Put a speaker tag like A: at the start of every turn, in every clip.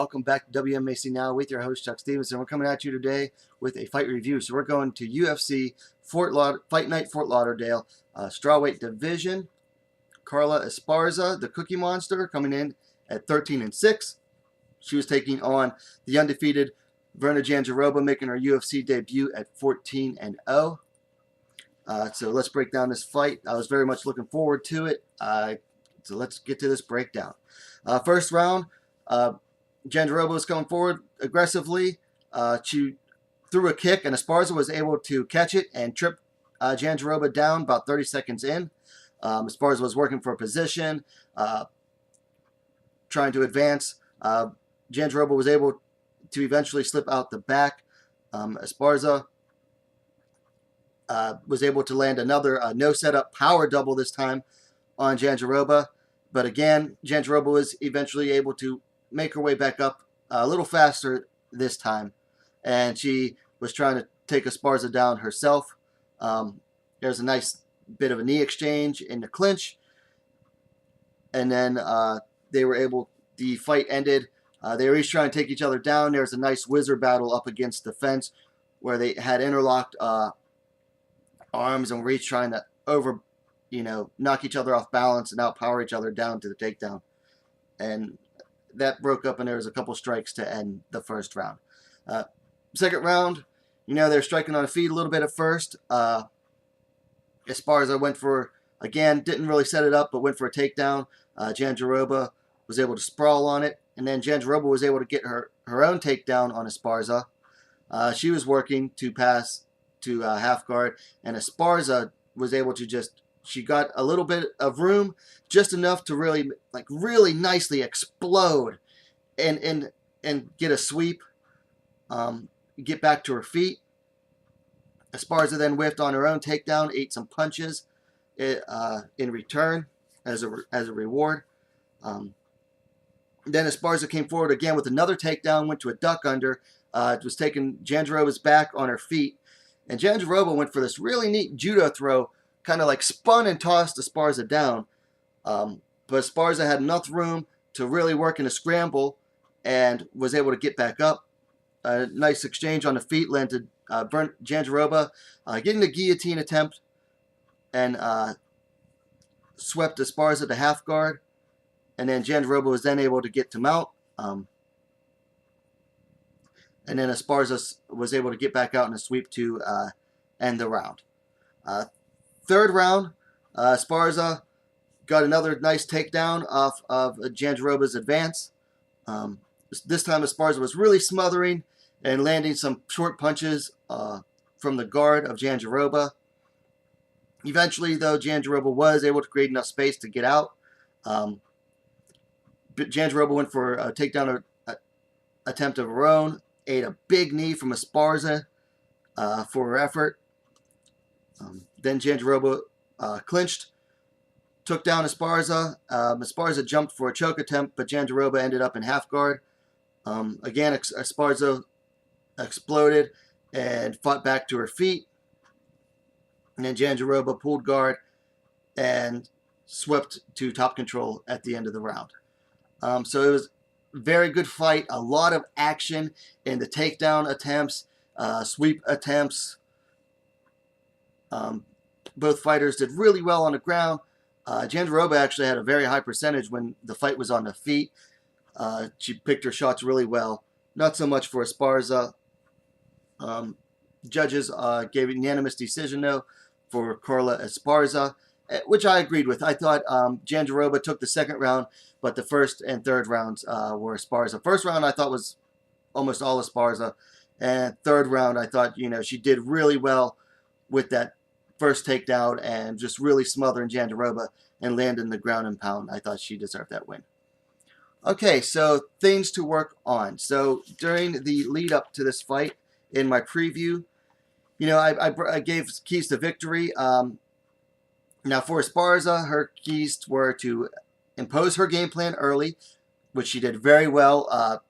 A: welcome back to WMAC Now with your host Chuck Stevenson. We're coming at you today with a fight review. So we're going to UFC Fight Night Fort Lauderdale, strawweight division. Carla Esparza, the Cookie Monster, coming in at 13-6. She was taking on the undefeated Virna Jandiroba, making her UFC debut at 14-0. So let's break down this fight. I was very much looking forward to it. So let's get to this breakdown. First round, Jandiroba was coming forward aggressively. She threw a kick, and Esparza was able to catch it and trip Jandiroba down about 30 seconds in. Esparza was working for a position, trying to advance. Jandiroba was able to eventually slip out the back. Esparza was able to land another no setup power double this time on Jandiroba. But again, Jandiroba was eventually able to make her way back up a little faster this time. And she was trying to take Esparza down herself. There's a nice bit of a knee exchange in the clinch. And then they were able, the fight ended. They were each trying to take each other down. There was a nice whizzer battle up against the fence where they had interlocked arms and were each trying to knock each other off balance and outpower each other down to the takedown. And that broke up, and there was a couple strikes to end the first round. Second round, they're striking on the feet a little bit at first. Esparza went for, again, didn't really set it up, but went for a takedown. Jandiroba was able to sprawl on it, and then Jandiroba was able to get her own takedown on Esparza. She was working to pass to half guard, and Esparza was able to she got a little bit of room, just enough to really nicely explode and get a sweep, get back to her feet. Esparza then whiffed on her own takedown, ate some punches in return as a reward. Then Esparza came forward again with another takedown, went to a duck under. It was taking Jandiroba's back on her feet. And Jandiroba went for this really neat judo throw, kind of like spun and tossed Esparza down. But Esparza had enough room to really work in a scramble and was able to get back up. A nice exchange on the feet landed Jandiroba getting the guillotine attempt and swept Esparza to half guard. And then Jandiroba was then able to get to mount. And then Esparza was able to get back out in a sweep to end the round. Third round, Esparza got another nice takedown off of Jandiroba's advance. This time Esparza was really smothering and landing some short punches from the guard of Jandiroba. Eventually, though, Jandiroba was able to create enough space to get out. But Jandiroba went for a takedown attempt of her own, ate a big knee from Esparza for her effort. Then Jandiroba clinched, took down Esparza. Esparza jumped for a choke attempt, but Jandiroba ended up in half guard. Again, Esparza exploded and fought back to her feet. And then Jandiroba pulled guard and swept to top control at the end of the round. So it was a very good fight. A lot of action in the takedown attempts, sweep attempts. Both fighters did really well on the ground. Jandiroba actually had a very high percentage when the fight was on the feet. She picked her shots really well. Not so much for Esparza. Judges gave a unanimous decision, though, for Carla Esparza, which I agreed with. I thought Jandiroba took the second round, but the first and third rounds were Esparza. First round I thought was almost all Esparza, and third round I thought she did really well with that first takedown and just really smothering Jandiroba and landing the ground and pound. I thought she deserved that win. Okay, so things to work on. So during the lead up to this fight, in my preview, I gave keys to victory. Now for Esparza, her keys were to impose her game plan early, which she did very well.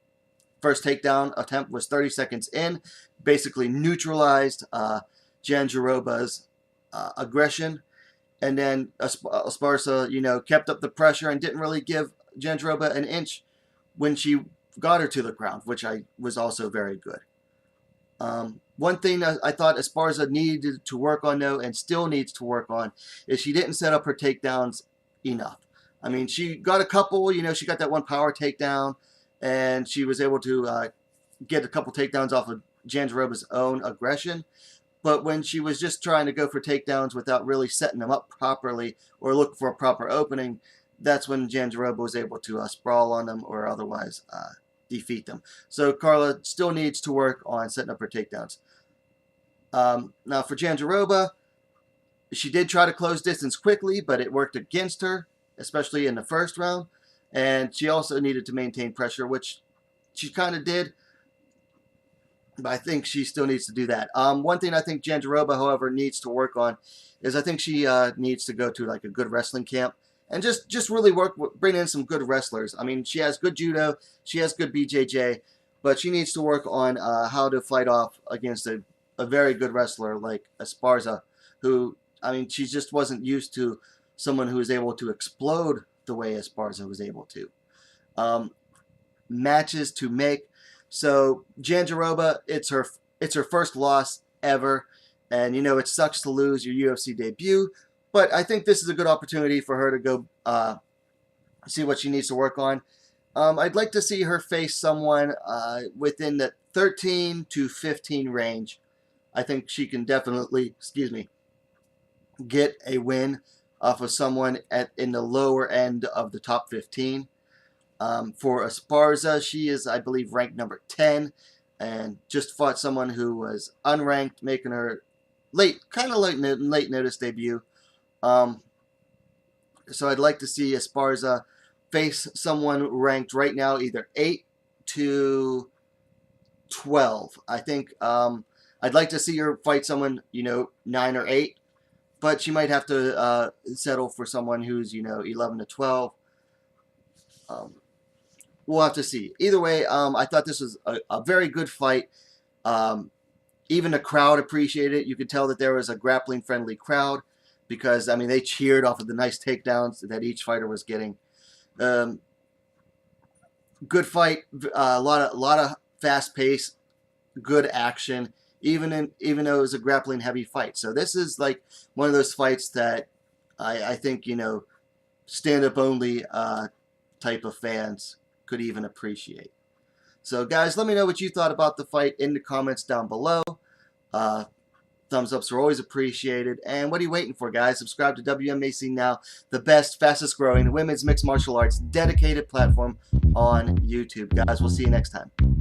A: First takedown attempt was 30 seconds in, basically neutralized Jandiroba's aggression, and then Esparza, kept up the pressure and didn't really give Jandiroba an inch when she got her to the ground, which was also very good. One thing I thought Esparza needed to work on, though, and still needs to work on, is she didn't set up her takedowns enough. I mean, she got a couple, she got that one power takedown, and she was able to get a couple takedowns off of Jandiroba's own aggression. But when she was just trying to go for takedowns without really setting them up properly or look for a proper opening, that's when Jandiroba was able to sprawl on them or otherwise defeat them. So Carla still needs to work on setting up her takedowns. Now for Jandiroba, she did try to close distance quickly, but it worked against her, especially in the first round. And she also needed to maintain pressure, which she kind of did. But I think she still needs to do that. One thing I think Jandiroba, however, needs to work on is I think she needs to go to like a good wrestling camp and just really bring in some good wrestlers. I mean, she has good judo, she has good BJJ, but she needs to work on how to fight off against a very good wrestler like Esparza, who, I mean, she just wasn't used to someone who was able to explode the way Esparza was able to. Matches to make. So Jandiroba, it's her first loss ever, and it sucks to lose your UFC debut, but I think this is a good opportunity for her to go see what she needs to work on. I'd like to see her face someone within the 13 to 15 range. I think she can definitely, get a win off of someone in the lower end of the top 15. For Esparza, she is, I believe, ranked number 10, and just fought someone who was unranked, making her late notice debut. So I'd like to see Esparza face someone ranked right now either 8 to 12. I think I'd like to see her fight someone 9 or 8, but she might have to settle for someone who's 11 to 12. We'll have to see. Either way, I thought this was a very good fight. Even the crowd appreciated it. You could tell that there was a grappling-friendly crowd because, I mean, they cheered off of the nice takedowns that each fighter was getting. Good fight. A lot of fast pace, good action. Even though it was a grappling-heavy fight. So this is like one of those fights that I think stand-up only type of fans could even appreciate. So guys, let me know what you thought about the fight in the comments down below. Thumbs ups are always appreciated. And what are you waiting for, guys? Subscribe to WMMA now, the best, fastest growing women's mixed martial arts dedicated platform on YouTube. Guys, we'll see you next time.